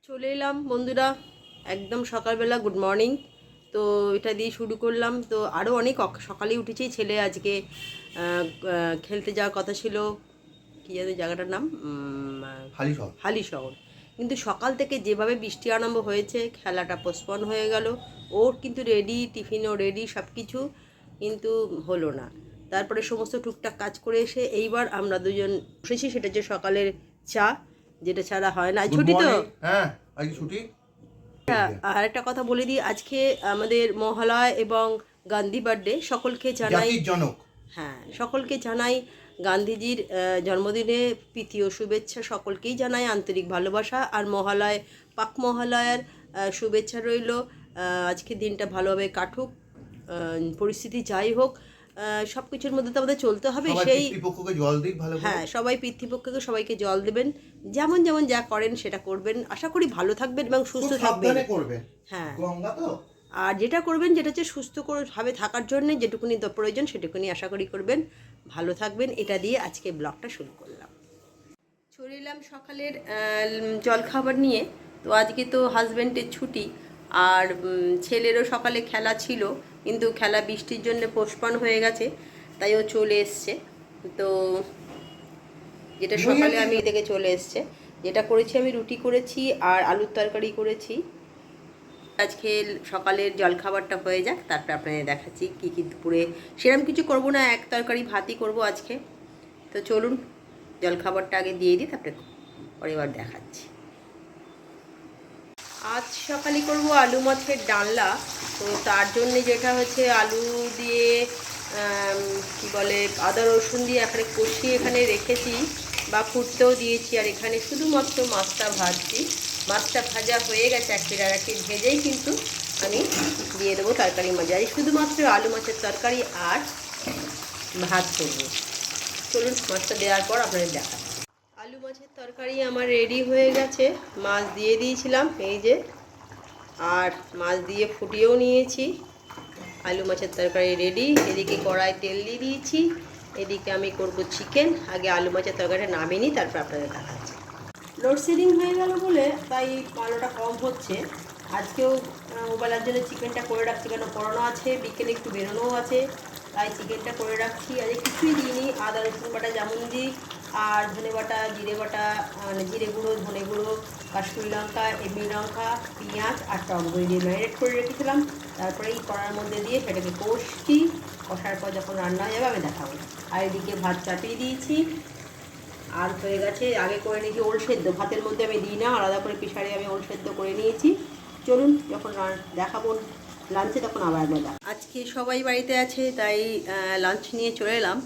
চলে এলাম বন্ধুরা, একদম সকালবেলা। Good morning. তো এটা দিয়ে শুরু করলাম। তো আরও অনেক সকালে উঠেছি। ছেলে আজকে খেলতে যাওয়ার কথা ছিল, কী জানি জায়গাটার নাম, হালিশহর। কিন্তু সকাল থেকে যেভাবে বৃষ্টি আরম্ভ হয়েছে, খেলাটা পোস্টপন হয়ে গেল। ওর কিন্তু রেডি, টিফিনও রেডি, সব কিছু, কিন্তু হলো না। তারপরে সমস্ত টুকটাক কাজ করে এসে এইবার আমরা দুজন বসেছি। সেটা হচ্ছে সকালের চা, যেটা ছাড়া হয় না। ছুটি তো, হ্যাঁ আজকে ছুটি। আর একটা কথা বলে দিই, আজকে আমাদের মহালয়া এবং গান্ধী বার্থডে। সকলকে জানাই, জাতির জনক। হ্যাঁ, সকলকে জানাই গান্ধীজির জন্মদিনে প্রীতি ও শুভেচ্ছা। সকলকেই জানাই আন্তরিক ভালোবাসা। আর মহালয়, পাক মহালয়ার শুভেচ্ছা রইল। আজকে দিনটা ভালোভাবে কাটুক, পরিস্থিতি যাই হোক, সব কিছুর মধ্যে তো আমাদের চলতে হবে। সেই পিতৃপক্ষকে জল দিক ভালো করে। হ্যাঁ, সবাই পিতৃপক্ষকে সবাইকে জল দেবেন। যেমন যেমন যা করেন সেটা করবেন। আশা করি ভালো থাকবেন এবং সুস্থ থাকবেন। হ্যাঁ, গঙ্গা তো। আর যেটা করবেন, যেটা হচ্ছে সুস্থ ভাবে থাকার জন্য যেটুকুনি প্রয়োজন সেটুকুনি আশা করি করবেন। ভালো থাকবেন। এটা দিয়ে আজকে ব্লগটা শুরু করলাম। চলে এলাম সকালের জলখাবার নিয়ে। তো আজকে তো হাজব্যান্ডের ছুটি, আর ছেলেরও সকালে খেলা ছিল, কিন্তু খেলা বৃষ্টির জন্য পোস্টপন হয়ে গেছে, তাই ও চলে এসছে। তো যেটা সকালে আমি থেকে চলে এসছে, যেটা করেছি আমি রুটি করেছি আর আলুর তরকারি করেছি। আজকে সকালের জলখাবারটা হয়ে যাক, তারপরে আপনাদের দেখাচ্ছি কী কী দুপুরে। সেরকম কিছু করব না, এক তরকারি ভাতই করব আজকে। তো চলুন জলখাবারটা আগে দিয়ে দিই, তারপরে পরে এবার দেখাচ্ছি। আজ সকালে করব আলু মাছের ডালনা। তো তার জন্য যেটা হচ্ছে আলু দিয়ে কি বলে আদা রসুন দিয়ে এখানে কষিয়ে এখানে রেখেছি, বা ফুটতেও দিয়েছি। আর এখানে শুধুমাত্র মাছটা ভাজছি। মাছটা ভাজা হয়ে গেছে, এক পিঠ আর এক পিঠ ভেজেই কিন্তু আমি দিয়ে দেবো তরকারির মধ্যে। আর শুধুমাত্র আলু মাছের তরকারি আর ভাত করবো। চলুন মাছটা দেওয়ার পর আপনাদের দেখাচ্ছি। আলু মাছের তরকারি আমার রেডি হয়ে গেছে। মাছ দিয়ে দিয়েছিলাম, এই যে, আর মাছ দিয়ে ফুটিয়েও নিয়েছি। আলু মাছের তরকারি রেডি। এদিকে কড়াই তেল দিয়ে দিয়েছি। এদিকে আমি করব চিকেন। আগে আলু মাছের তরকারিটা নামিয়ে নিই, তারপর আপনাদের দেখাচ্ছি। লোডশেডিং হয়ে গেল বলে তাই আলোটা কম হচ্ছে। আজকেও ওবেলার জন্য চিকেনটা করে রাখছি, কেন পড়ানো আছে, বিকেলে একটু বেরোনোও আছে, তাই চিকেনটা করে রাখছি। আজকে কিছুই দিইনি, আদা রসুন বাটা যেমন দিই, আর ধনে বাটা, জিরে বাটা, মানে জিরে গুঁড়ো, ধনে গুঁড়ো, কাশ্মীরি লঙ্কা, এমনি লঙ্কা, পেঁয়াজ আর টক দই দিয়ে ম্যারিনেট করে রেখেছিলাম। তারপরে এই কড়ার মধ্যে দিয়ে সেটাকে কষছি। কষার পর যখন রান্না হয়ে যাবে আমি দেখাবো। আর এদিকে ভাত চাপিয়ে দিয়েছি, আর হয়ে গেছে। আগে করে নিয়েছি ওল সেদ্ধ, ভাতের মধ্যে আমি দিই না, আলাদা করে প্রেসারে আমি ওল সেদ্ধ করে নিয়েছি। চলুন যখন দেখাবো লাঞ্চে তখন আবার একবার দেখা। আজকে সবাই বাড়িতে আছে, তাই লাঞ্চ নিয়ে চলে এলাম।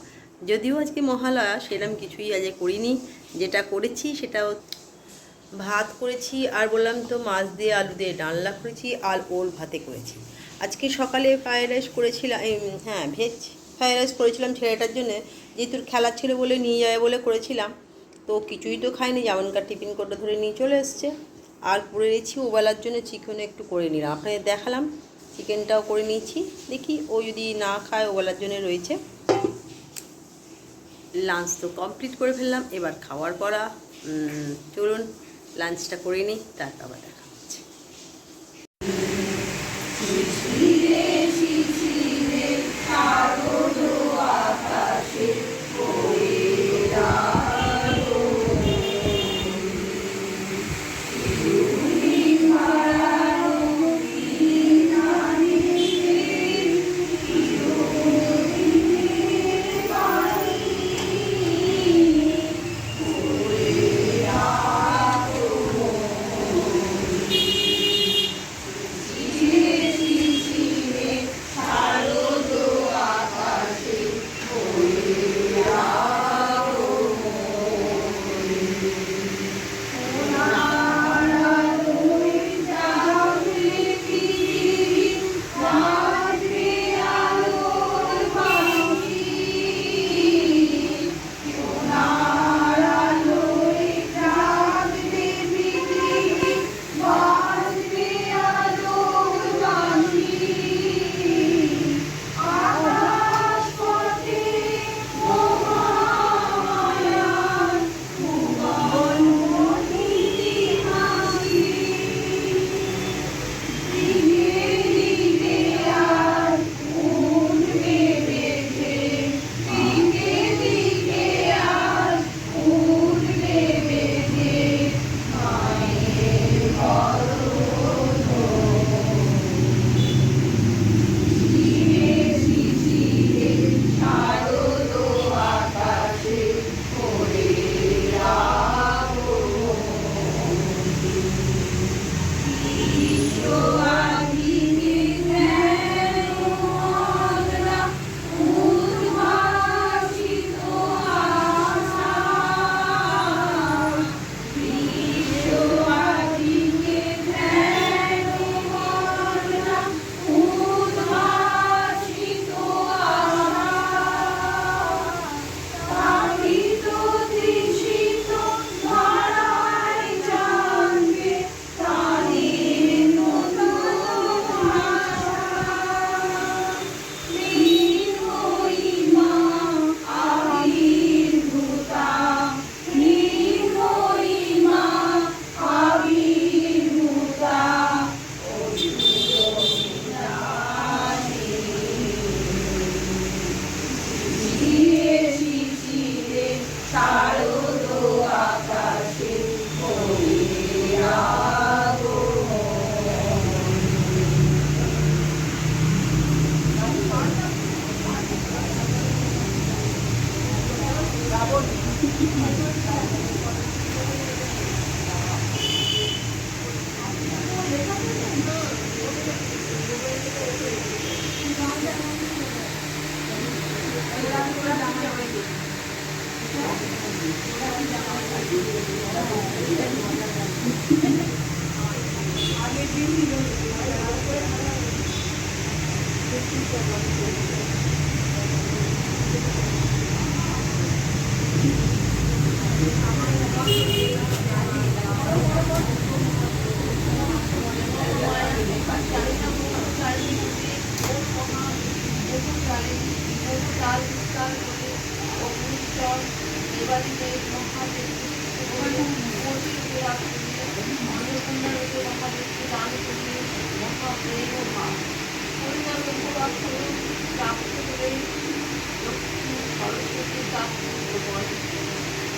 যদিও আজকে মহালয়া, সেরকম কিছুই আজকে করিনি। যেটা করেছি সেটাও ভাত করেছি, আর বললাম তো মাছ দিয়ে আলু দিয়ে ডালনা করেছি, আর ওল ভাতে করেছি। আজকে সকালে ফ্রায়েড রাইস করেছিলাম, হ্যাঁ ভেজ ফ্রায়েড রাইস করেছিলাম ছেলেটার জন্য, যেহেতু খেলা ছিল বলে নিয়ে যাবে বলে করেছিলাম। তো কিছুই তো খায়নি, যেমনকার টিফিন কোটা ধরে নিয়ে চলে এসছে। আর করে নিয়েছি ওবেলার জন্য চিকেনও একটু করে নিলাম, আপনাদের দেখালাম। চিকেনটাও করে নিয়েছি, দেখি ও যদি না খায় ওবেলার জন্য রয়েছে। লাঞ্চ তো কমপ্লিট করে ফেললাম, এবার খাওয়ার পরা। চলুন লাঞ্চটা করে নিই, তারপর আবার দেখা হচ্ছে।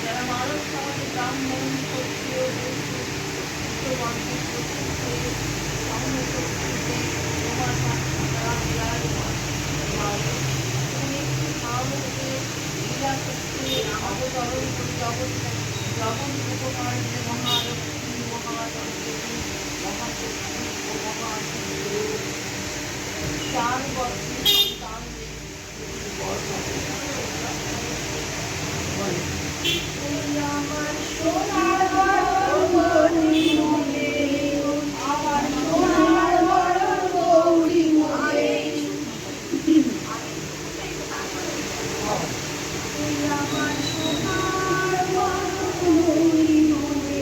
যারা মানুষ সমাজে ব্রাহ্মণ ক্ষত্রিয় জগন উপকার মহালক্ষ্মী মহালক্ষ্মী মহাশক্তি ও মহাশক্তি 4 বছর সন্তান আমার সোনার গৌরী মনে আমার সোনার গৌরী মনে আমার সোনার গৌরী মনে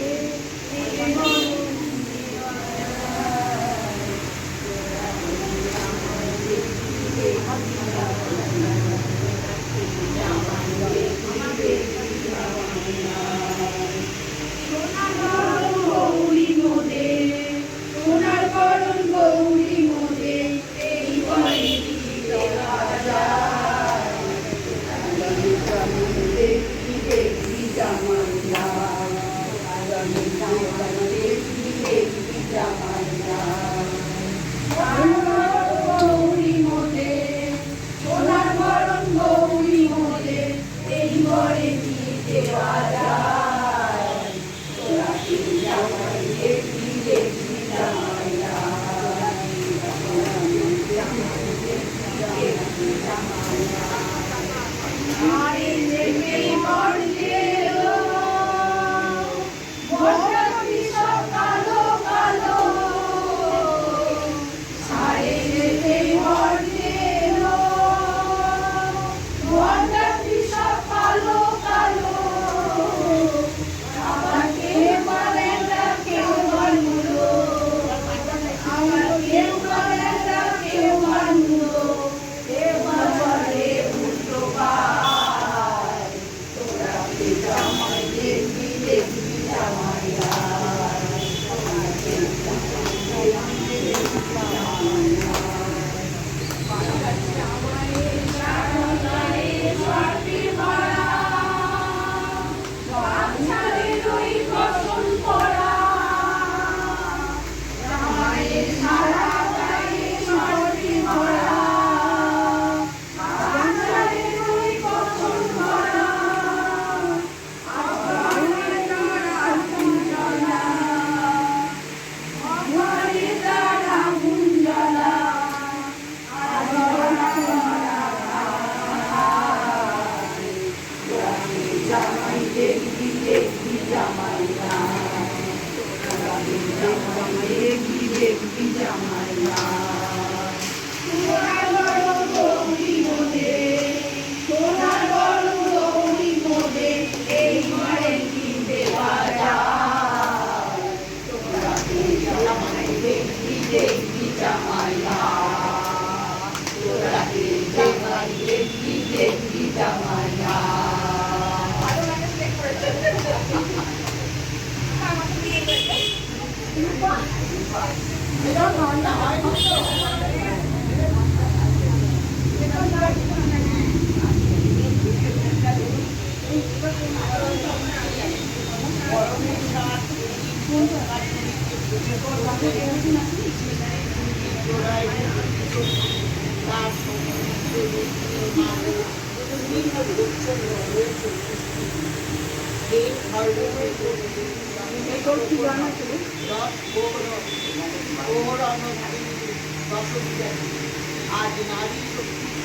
आज नारी शक्ति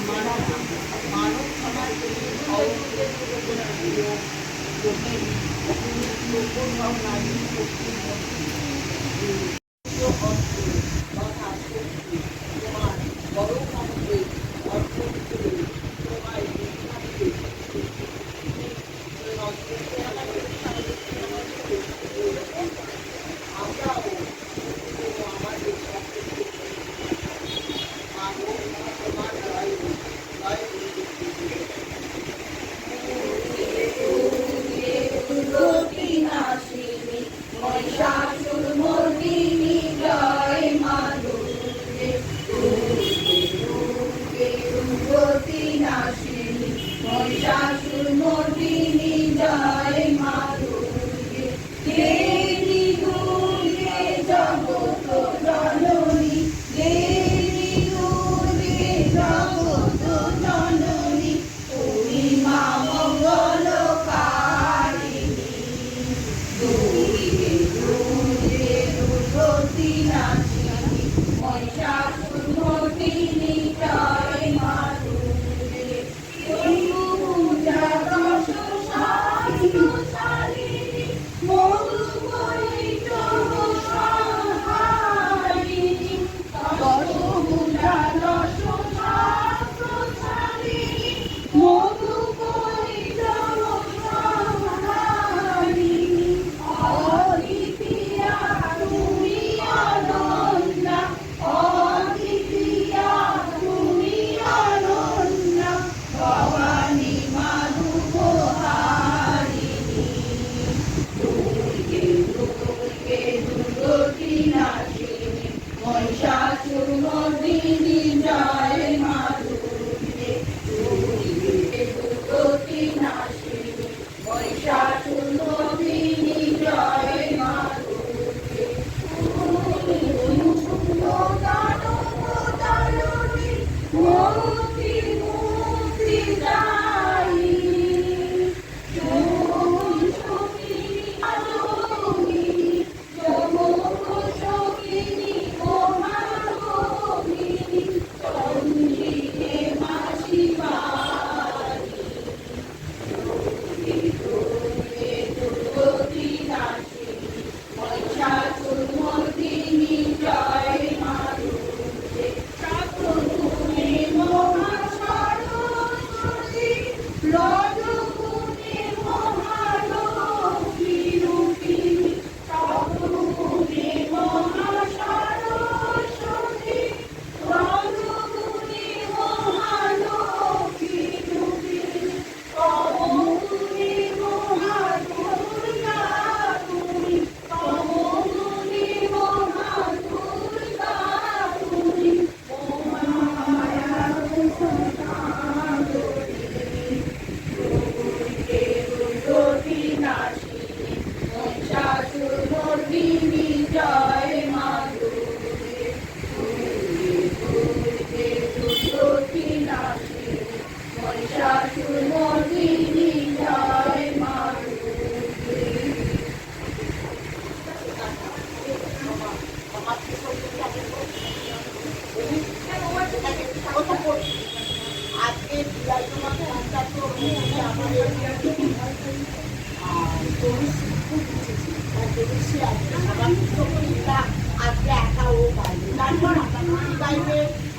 मानव समाज नारी शक्ति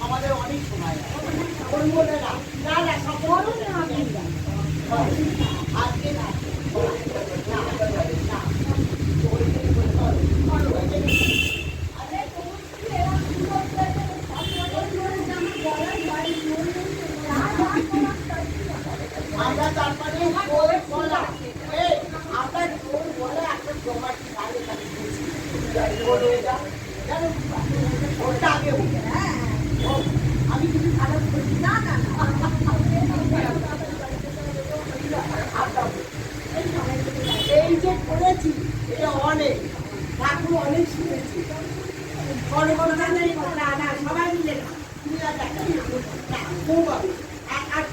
আমাদের অনেক সময় না না সব আজকে না আমরা তারপরে বলা আমরা জোর বলে একটা জমাটি সারে ওটা আগে আমি কিছু খারাপ করছি না না এই যে করেছি এটা অনেক ঠাকুর অনেক শুনেছি বড় বড় না না সবাই মিলে না তুমি আর দেখা না খুব হবে আর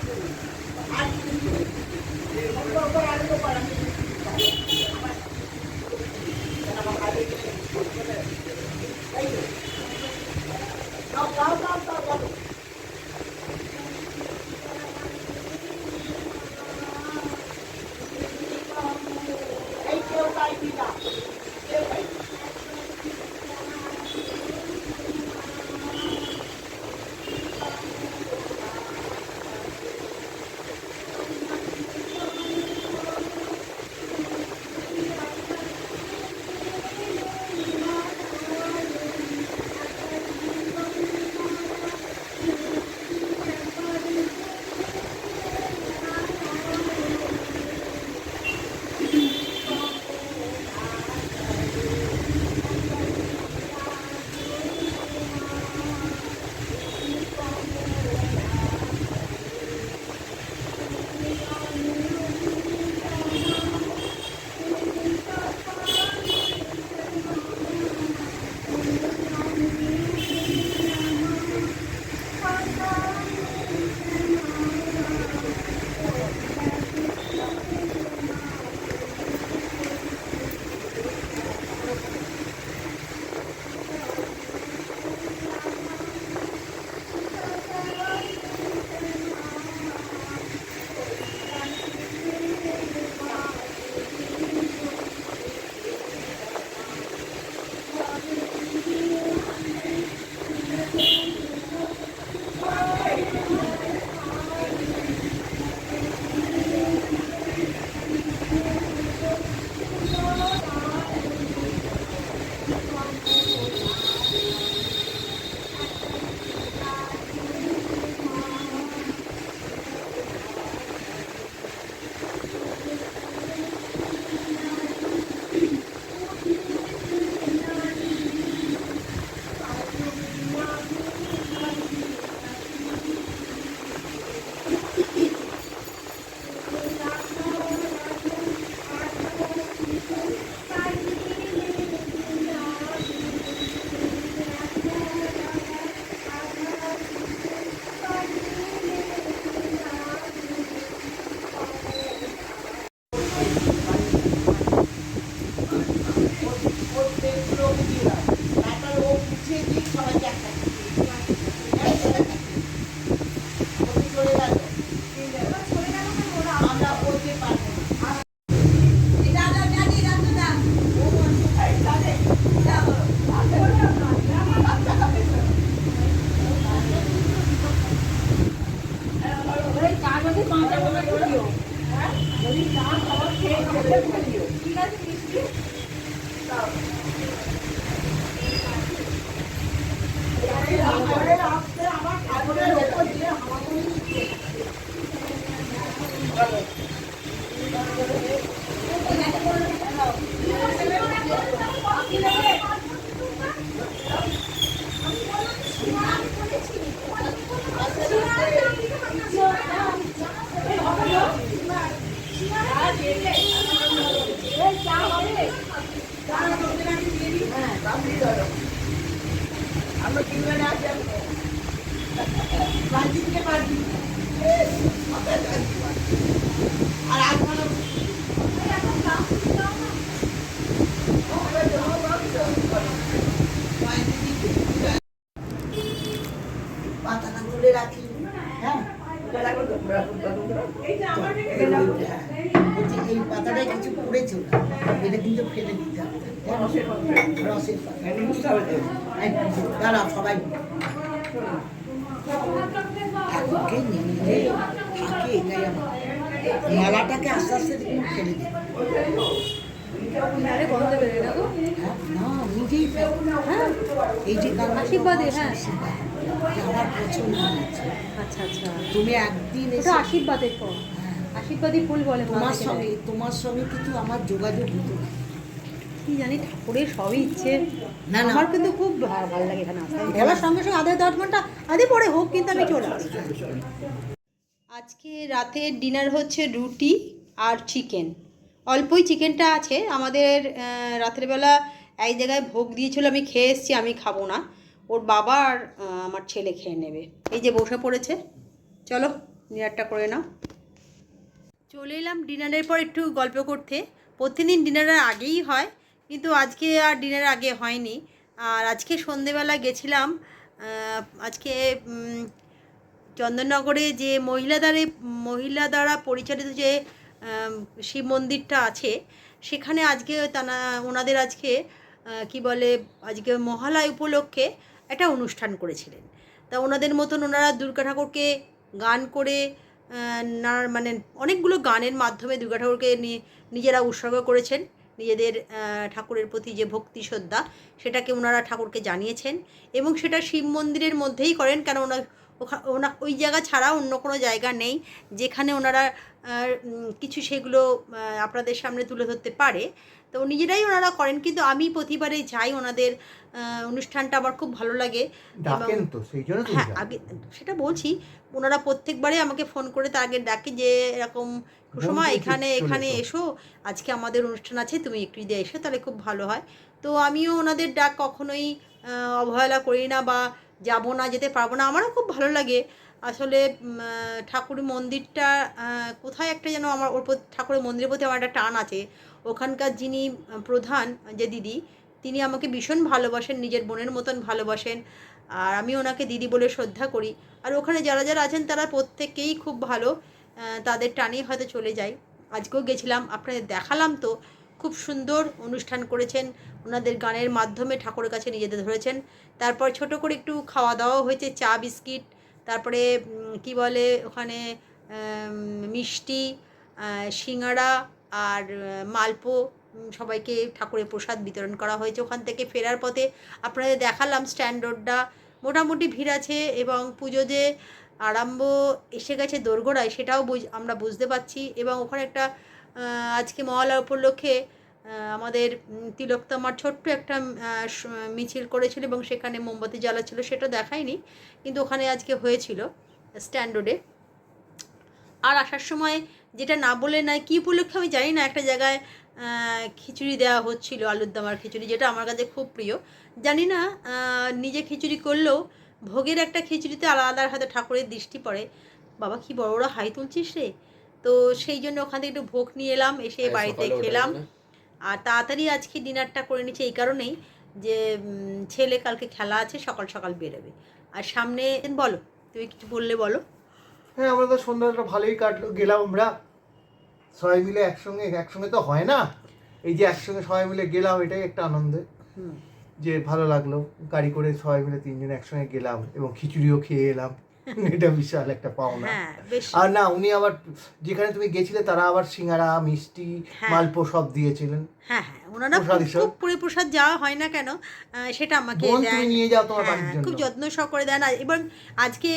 আমার ঠাকুরের ওপর দিয়ে হামাগুড়ি দিচ্ছে। আমরা কিনবে আসি বাড়ি থেকে পারবি আর আপনারা পাতাটা তুলে রাখি। হ্যাঁ এই পাতাটায় কিছু পড়েছে, এটা কিন্তু ফেলে দিতে হবে। রসের দাঁড়া সবাই ঠাকুরকে নিয়ে থাকে, এটাই আমার মালাটাকে আস্তে আস্তে দেখুন ফেলে দিই। না নিজেই হ্যাঁ এই যে আশীর্বাদে, হ্যাঁ আমার পছন্দ হয়েছে। আচ্ছা আচ্ছা, তুমি একদিন এটা আশীর্বাদের ফল, আশীর্বাদী ফুল বলে। তোমার সঙ্গে কিন্তু আমার যোগাযোগ হতো না, কি জানি ঠাকুরের সবই ইচ্ছে। না না আমার কিন্তু খুব ভালো লাগে এখানে আসতে, বলার সঙ্গে সঙ্গে আধা 10 ঘন্টা আধে পরে হোক কিন্তু আমি চলে আসি। আজকে রাতের ডিনার হচ্ছে রুটি আর চিকেন, অল্পই চিকেনটা আছে আমাদের। রাতের বেলা এক জায়গায় ভোগ দিয়েছিল, আমি খেয়ে এসেছি, আমি খাবো না, ওর বাবা আর আমার ছেলে খেয়ে নেবে। এই যে বসে পড়েছে, চলো ডিনারটা করে নাও। চলে এলাম ডিনারের পর একটু গল্প করতে। প্রতিদিন ডিনারের আগেই হয়, কিন্তু আজকে আর ডিনারের আগে হয়নি। আর আজকে সন্ধেবেলা গেছিলাম, আজকে চন্দননগরে যে মহিলা দ্বারা পরিচালিত যে শিব মন্দিরটা আছে, সেখানে আজকে ওনাদের আজকে কি বলে, আজকে মহালয়া উপলক্ষে একটা অনুষ্ঠান করেছিলেন। তা ওনাদের মতন ওনারা দুর্গা ঠাকুরকে গান করে মানে অনেকগুলো গানের মাধ্যমে দুর্গা ঠাকুরকে নিজেরা উৎসর্গ করেছেন। নিজেদের ঠাকুরের প্রতি যে ভক্তি শ্রদ্ধা, সেটাকে ওনারা ঠাকুরকে জানিয়েছেন, এবং সেটা শিব মন্দিরের মধ্যেই করেন, কেন ওই জায়গা ছাড়া অন্য কোনো জায়গা নেই যেখানে ওনারা কিছু সেগুলো আপনাদের সামনে তুলে ধরতে পারে। তো নিজেরাই ওনারা করেন, কিন্তু আমি প্রতিবারে যাই, ওনাদের অনুষ্ঠানটা আমার খুব ভালো লাগে। হ্যাঁ আগে সেটা বলছি, ওনারা প্রত্যেকবারে আমাকে ফোন করে তার আগে ডাকে যে এরকম সময় এখানে এসো, আজকে আমাদের অনুষ্ঠান আছে, তুমি একটু যদি এসো তাহলে খুব ভালো হয়। তো আমিও ওনাদের ডাক কখনোই অবহেলা করি না, বা যাবো না, যেতে পারবো না, আমারও খুব ভালো লাগে। আসলে ঠাকুর মন্দিরটা কোথায় একটা যেন আমার ওর ঠাকুরের মন্দিরের প্রতি আমার একটা টান আছে। ওখানকার যিনি প্রধান যে দিদি, তিনি আমাকে ভীষণ ভালোবাসেন, নিজের বোনের মতন ভালোবাসেন, আর আমি ওনাকে দিদি বলে শ্রদ্ধা করি। আর ওখানে যারা যারা আছেন তারা প্রত্যেকেই খুব ভালো, তাদের টানেই হয়তো চলে যাই। আজকেও গেছিলাম, আপনাদের দেখালাম তো, খুব সুন্দর অনুষ্ঠান করেছেন, ওনাদের গানের মাধ্যমে ঠাকুরের কাছে নিজেদের ধরেছেন। তারপর ছোট করে একটু খাওয়া দাওয়া হয়েছে, চা বিস্কিট, তারপরে কি বলে ওখানে মিষ্টি, সিঙ্গাড়া আর মালপো, সবাইকে ঠাকুরের প্রসাদ বিতরণ করা হয়েছে। ওখান থেকে ফেরার পথে আপনাদের দেখালাম স্ট্যান্ড রোডটা মোটামুটি ভিড় আছে, এবং পুজো যে আরম্ভ এসে গেছে দোরগোড়ায় সেটাও আমরা বুঝতে পারছি। এবং ওখানে একটা আজকে মহালয়া উপলক্ষে আমাদের তিলোত্তমার ছোট্ট একটা মিছিল করেছিল, এবং সেখানে মোমবাতি জ্বালাচ্ছিল, সেটা দেখায়নি, কিন্তু ওখানে আজকে হয়েছিল স্ট্যান্ড রোডে। আর আসার সময় যেটা না বলে নয়, কী উপলক্ষে আমি জানি না, একটা জায়গায় খিচুড়ি দেওয়া হচ্ছিল, আলুর দম আর খিচুড়ি, যেটা আমার কাছে খুব প্রিয়। জানি না নিজে খিচুড়ি করলেও ভোগের একটা খিচুড়িতে আলাদা হাতে ঠাকুরের দৃষ্টি পড়ে। বাবা কি বড় বড় হাই তুলছিস রে! তো সেই জন্য ওখান থেকে একটু ভোগ নিয়ে এলাম, এসে বাড়িতে খেলাম। আর তাড়াতাড়ি আজকে ডিনারটা করে নিচ্ছি এই কারণেই যে ছেলে কালকে খেলা আছে, সকাল সকাল বেরোবে। আর সামনে বলো, তুমি কিছু বললে বলো। হ্যাঁ, আমরা তো সন্ধ্যাটা ভালোই কাটলো, গেলাম আমরা সবাই মিলে একসঙ্গে তো হয় না, এই যে একসঙ্গে সবাই মিলে গেলাম, এটাই একটা আনন্দের, যে ভালো লাগলো। গাড়ি করে সবাই মিলে 3 জন একসঙ্গে গেলাম, এবং খিচুড়িও খেয়ে এলাম। এটা বিশাল একটা পাওনা। হ্যাঁ বেশ। আর না, উনি আবার যেখানে তুমি গেছিলে তারা আবার সিঙ্গারা, মিষ্টি, হ্যাঁ। মালপো সব দিয়েছিলেন। হ্যাঁ হ্যাঁ, ওনারা প্রসাদ হিসেবে। খুব প্রসাদ যাওয়া হয় না কেন, সেটা আমাকে বোন দেন। তুমি নিয়ে যাও তোমার হ্যাঁ, বাড়ির জন্য। খুব যত্ন সহকারে দেন। এবং আজকে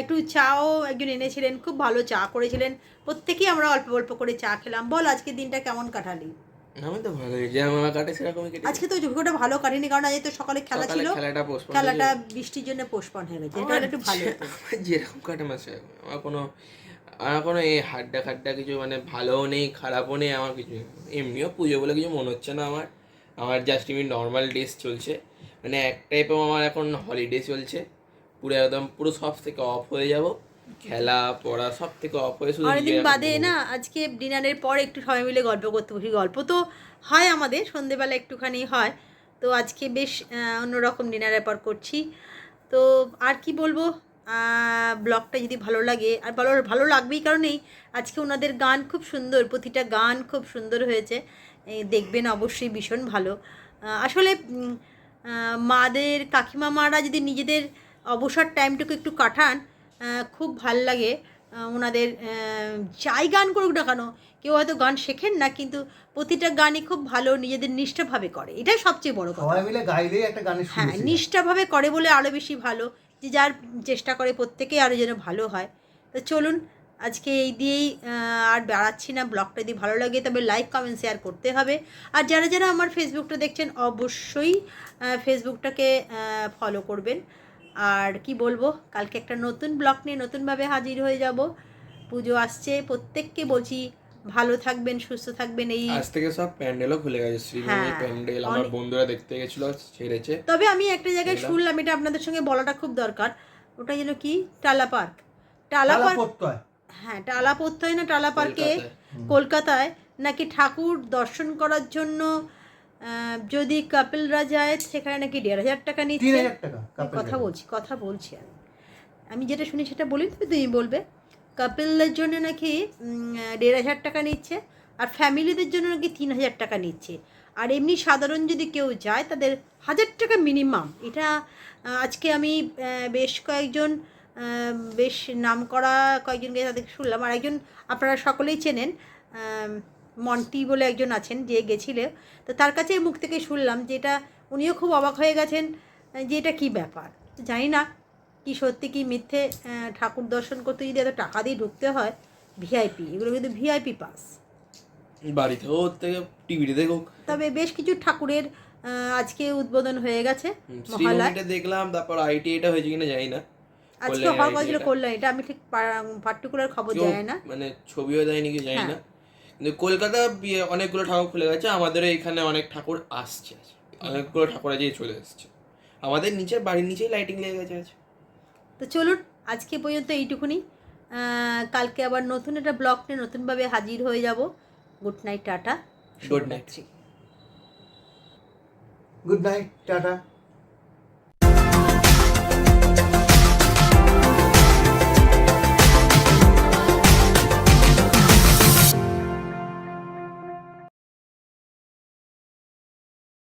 একটু চাও একজন এনেছিলেন, খুব ভালো চা করেছিলেন। প্রত্যেকেই আমরা অল্প অল্প করে চা খেলাম। বল আজকে দিনটা কেমন কাটালি? আমি তো ভালো যেমন কাটে সেরকমই কেটে আজকে তো ঝুঁকোটা ভালো কাটেনি, কারণ আজ তো সকালে খেলা ছিল, খেলাটা postpone খেলাটা হয়েছে। বৃষ্টির জন্য পোস্টপন হয়ে গেছে। এটা হলে একটু ভালো হতো। আমার যেরকম কাটে মাসে আমার কোনো এই হাড্ডা খাড্ডা কিছু মানে ভালোও নেই খারাপও নেই, আমার কিছু নেই। এমনিও পুজো বলে কিছু মনে হচ্ছে না আমার জাস্ট এমনি নর্মাল ডেজ চলছে, মানে এক টাইপের আমার এখন হলিডে চলছে। পুরো সব থেকে অফ হয়ে যাব, খেলা পড়া সব থেকে অফ হয়ে শুধু অনেকদিন নিজের বাদে এখন না আজকে ডিনারের পর একটু সবাই মিলে গল্প করতে বসি। গল্প তো হয় আমাদের সন্ধেবেলা একটুখানি হয়, তো আজকে বেশ অন্যরকম ডিনারের পর করছি। তো আর কি বলবো, ব্লগটা যদি ভালো লাগে, আর ভালো লাগবেই, কারণ এই আজকে ওনাদের গান খুব সুন্দর, প্রতিটা গান খুব সুন্দর হয়েছে। এই দেখবেন অবশ্যই, ভীষণ ভালো। আসলে মাদের কাকিমামারা যদি নিজেদের অবসর টাইমটুকু একটু কাটান, খুব ভাল লাগে। ওনাদের যাই গান করুক না কেন, কেউ হয়তো গান শেখেন না, কিন্তু প্রতিটা গানই খুব ভালো, নিজেদের নিষ্ঠাভাবে করে, এটাই সবচেয়ে বড় কথা। সবাই মিলে গাইলেই একটা গানের সুর হ্যাঁ, এসে যায়। নিষ্ঠাভাবে করে বলে আরও বেশি ভালো, যে যার চেষ্টা করে প্রত্যেকেই আরও যেন ভালো হয়। তো চলুন আজকে এই দিয়েই আর বাড়াচ্ছি না। ব্লগটা যদি ভালো লাগে তবে লাইক কমেন্ট শেয়ার করতে হবে। আর যারা যারা আমার ফেসবুকটা দেখছেন অবশ্যই ফেসবুকটাকে ফলো করবেন। আর কি বলবো, কালকে একটা নতুন ব্লগ নিয়ে নতুনভাবে হাজির হয়ে যাব। পুজো আসছে, প্রত্যেককে বলছি ভালো থাকবেন, সুস্থ থাকবেন। এই আজ থেকে সব প্যান্ডেলও খুলে গেছে, শ্রীভূমি হ্যাঁ, প্যান্ডেল আমার বন্ধুরা দেখতে গেছিল, ছেড়েছে। তবে আমি একটা জায়গায় শুনলাম, এটা আপনাদের সঙ্গে বলাটা খুব দরকার, ওটা যেন কি টালা পার্ক, টালা তালা পার্ক, পড়তে হয়। হ্যাঁ টালা পড়তে না টালা পার্কে কলকাতায়। কলকাতায় নাকি ঠাকুর দর্শন করার জন্য যদি কাপিলরা যায় সেখানে নাকি 1,500 টাকা নিচ্ছে। 3,000 টাকা আমি couple কথা বলছি আমি যেটা শুনি সেটা বলি, তুমি বলবে। কাপিলদের জন্য নাকি 1,500 টাকা নিচ্ছে, আর ফ্যামিলিদের জন্য নাকি 3,000 টাকা নিচ্ছে। আর এমনি সাধারণ যদি কেউ যায় তাদের 1,000 টাকা মিনিমাম। এটা আজকে আমি বেশ কয়েকজন বেশ নাম করা কয়েকজনকে তাদেরকে শুনলাম। আর একজন আপনারা সকলেই চেনেন, মন্টি বলে একজন আছেন যে গেছিলে, তো তার কাছে মুখ থেকে শুনলাম যে এটা, উনিও খুব অবাক হয়ে গেছেন যে এটা কী ব্যাপার। জানি না কি সত্যি কি মিথ্যে। ঠাকুর দর্শন করতে যদি এত টাকা দিয়ে ঢুকতে হয়, ভিআইপি, এগুলো কিন্তু ভিআইপি পাস। বাড়িতে ওর থেকে টিভিতে দেখুক। তবে বেশ কিছু ঠাকুরের আজকে উদ্বোধন হয়ে গেছে মহালয়। শ্রীভূমিটা দেখলাম, তারপর আইটিআইটা হয়েছে কিনা জানি না, আজকে হওয়ার কথা ছিল কল্যাণ, এটা আমি ঠিক পার্টিকুলার খবর জানি না, মানে ছবিও দেয়নি কি জানি হ্যাঁ। না। কিন্তু কলকাতা অনেকগুলো ঠাকুর খুলে গেছে, আমাদের এখানে অনেক ঠাকুর আসছে, অনেকগুলো ঠাকুর আজকে চলে এসছে। আমাদের নিচের বাড়ির নিচেই লাইটিং লেগে গেছে আজ। তো চলুন আজকে পর্যন্ত এইটুকুনি। কালকে আবার নতুন একটা ব্লগ নিয়ে নতুনভাবে হাজির হয়ে যাব। Good night, tata, good night. Good night, tata.